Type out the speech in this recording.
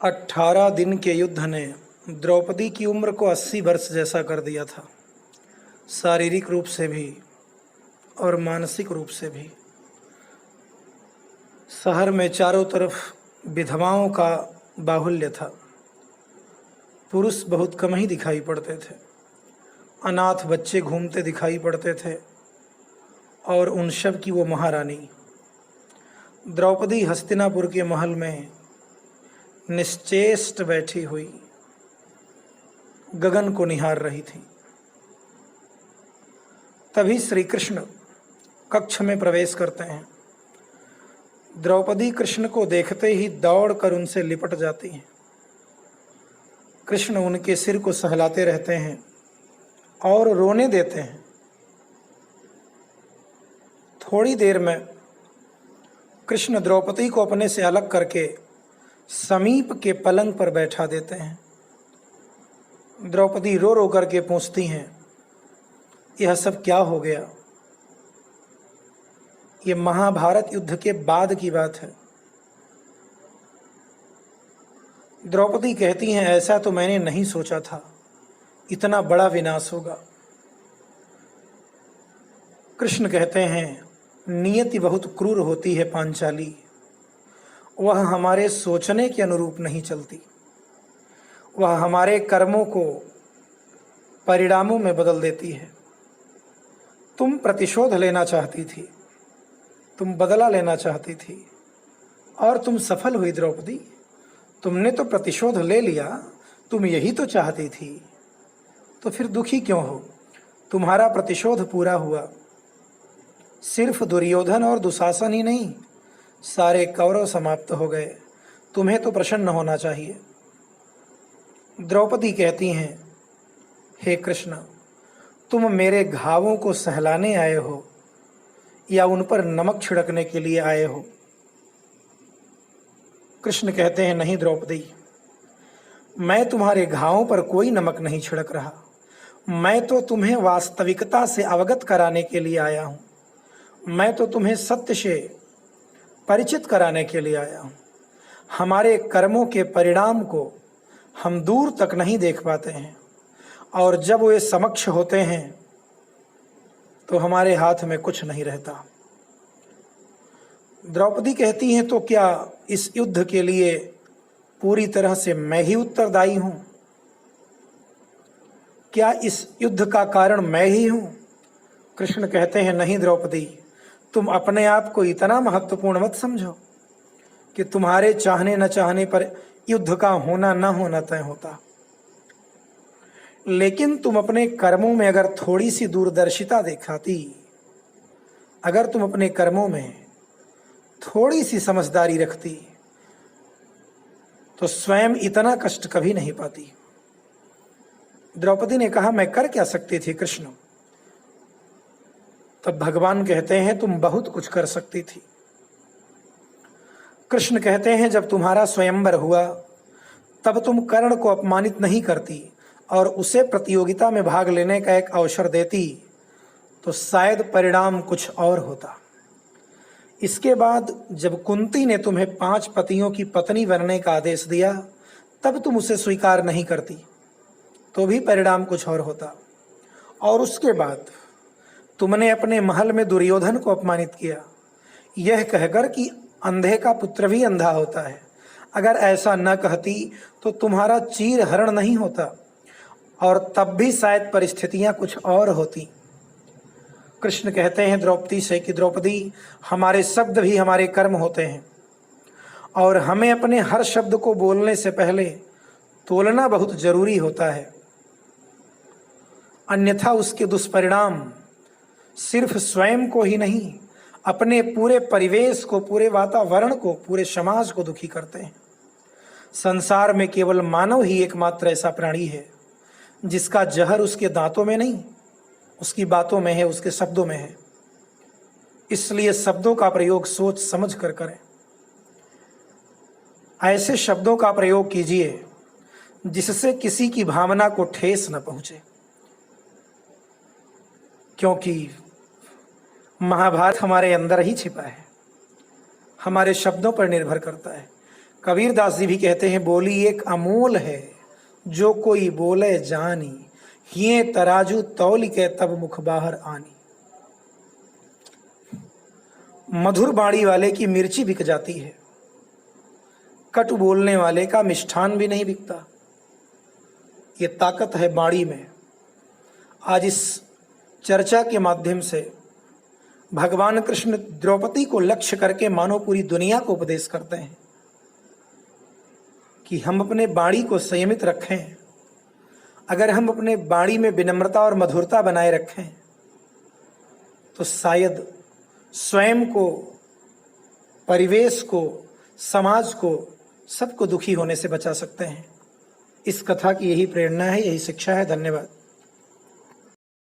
18 दिन के युद्ध ने द्रौपदी की उम्र को 80 वर्ष जैसा कर दिया था, शारीरिक रूप से भी और मानसिक रूप से भी। शहर में चारों तरफ विधवाओं का बाहुल्य था। पुरुष बहुत कम ही दिखाई पड़ते थे। अनाथ बच्चे घूमते दिखाई पड़ते थे और उन सब की वो महारानी द्रौपदी हस्तिनापुर के महल में निश्चेष्ट बैठी हुई गगन को निहार रही थी। तभी श्री कृष्ण कक्ष में प्रवेश करते हैं। द्रौपदी कृष्ण को देखते ही दौड़कर उनसे लिपट जाती हैं। कृष्ण उनके सिर को सहलाते रहते हैं और रोने देते हैं। थोड़ी देर में कृष्ण द्रौपदी को अपने से अलग करके समीप के पलंग पर बैठा देते हैं। द्रौपदी रो रो करके पूछती हैं, यह सब क्या हो गया? ये महाभारत युद्ध के बाद की बात है। द्रौपदी कहती हैं, ऐसा तो मैंने नहीं सोचा था, इतना बड़ा विनाश होगा। कृष्ण कहते हैं, नियति बहुत क्रूर होती है पांचाली, वह हमारे सोचने के अनुरूप नहीं चलती। वह हमारे कर्मों को परिणामों में बदल देती है। तुम प्रतिशोध लेना चाहती थी, तुम बदला लेना चाहती थी और तुम सफल हुई द्रौपदी। तुमने तो प्रतिशोध ले लिया, तुम यही तो चाहती थी, तो फिर दुखी क्यों हो? तुम्हारा प्रतिशोध पूरा हुआ। सिर्फ दुर्योधन और दुशासन ही नहीं, सारे कौरव समाप्त हो गए। तुम्हें तो प्रसन्न होना चाहिए। द्रौपदी कहती हैं, हे कृष्ण, तुम मेरे घावों को सहलाने आए हो या उन पर नमक छिड़कने के लिए आए हो? कृष्ण कहते हैं, नहीं द्रौपदी, मैं तुम्हारे घावों पर कोई नमक नहीं छिड़क रहा। मैं तो तुम्हें वास्तविकता से अवगत कराने के लिए आया हूं। मैं तो तुम्हें सत्य से परिचित कराने के लिए आया हूं। हमारे कर्मों के परिणाम को हम दूर तक नहीं देख पाते हैं और जब वे समक्ष होते हैं तो हमारे हाथ में कुछ नहीं रहता। द्रौपदी कहती हैं, तो क्या इस युद्ध के लिए पूरी तरह से मैं ही उत्तरदायी हूं? क्या इस युद्ध का कारण मैं ही हूं? कृष्ण कहते हैं, नहीं द्रौपदी, तुम अपने आप को इतना महत्वपूर्ण मत समझो कि तुम्हारे चाहने न चाहने पर युद्ध का होना न होना तय होता। लेकिन तुम अपने कर्मों में अगर थोड़ी सी दूरदर्शिता दिखाती, अगर तुम अपने कर्मों में थोड़ी सी समझदारी रखती, तो स्वयं इतना कष्ट कभी नहीं पाती। द्रौपदी ने कहा, मैं कर क्या सकती थी कृष्ण? तब भगवान कहते हैं, तुम बहुत कुछ कर सकती थी। कृष्ण कहते हैं, जब तुम्हारा स्वयंवर हुआ तब तुम कर्ण को अपमानित नहीं करती और उसे प्रतियोगिता में भाग लेने का एक अवसर देती, तो शायद परिणाम कुछ और होता। इसके बाद जब कुंती ने तुम्हें 5 पतियों की पत्नी बनने का आदेश दिया, तब तुम उसे स्वीकार नहीं करती, तो भी परिणाम कुछ और होता। और उसके बाद तुमने अपने महल में दुर्योधन को अपमानित किया, यह कहकर कि अंधे का पुत्र भी अंधा होता है। अगर ऐसा न कहती तो तुम्हारा चीर हरण नहीं होता और तब भी शायद परिस्थितियां कुछ और होती। कृष्ण कहते हैं द्रौपदी से कि द्रौपदी, हमारे शब्द भी हमारे कर्म होते हैं और हमें अपने हर शब्द को बोलने से पहले तोलना बहुत जरूरी होता है, अन्यथा उसके दुष्परिणाम सिर्फ स्वयं को ही नहीं, अपने पूरे परिवेश को, पूरे वातावरण को, पूरे समाज को दुखी करते हैं। संसार में केवल मानव ही एकमात्र ऐसा प्राणी है जिसका जहर उसके दांतों में नहीं, उसकी बातों में है, उसके शब्दों में है। इसलिए शब्दों का प्रयोग सोच समझ कर करें। ऐसे शब्दों का प्रयोग कीजिए जिससे किसी की भावना को ठेस न पहुंचे, क्योंकि महाभारत हमारे अंदर ही छिपा है, हमारे शब्दों पर निर्भर करता है। कबीरदास जी भी कहते हैं, बोली एक अमोल है जो कोई बोले जानी, हिये तराजू तौल के तब मुख बाहर आनी। मधुर बाणी वाले की मिर्ची बिक जाती है, कटु बोलने वाले का मिष्ठान भी नहीं बिकता। ये ताकत है बाणी में। आज इस चर्चा के माध्यम से भगवान कृष्ण द्रौपदी को लक्ष्य करके मानो पूरी दुनिया को उपदेश करते हैं कि हम अपने बाणी को संयमित रखें। अगर हम अपने बाणी में विनम्रता और मधुरता बनाए रखें तो शायद स्वयं को, परिवेश को, समाज को, सबको दुखी होने से बचा सकते हैं। इस कथा की यही प्रेरणा है, यही शिक्षा है। धन्यवाद।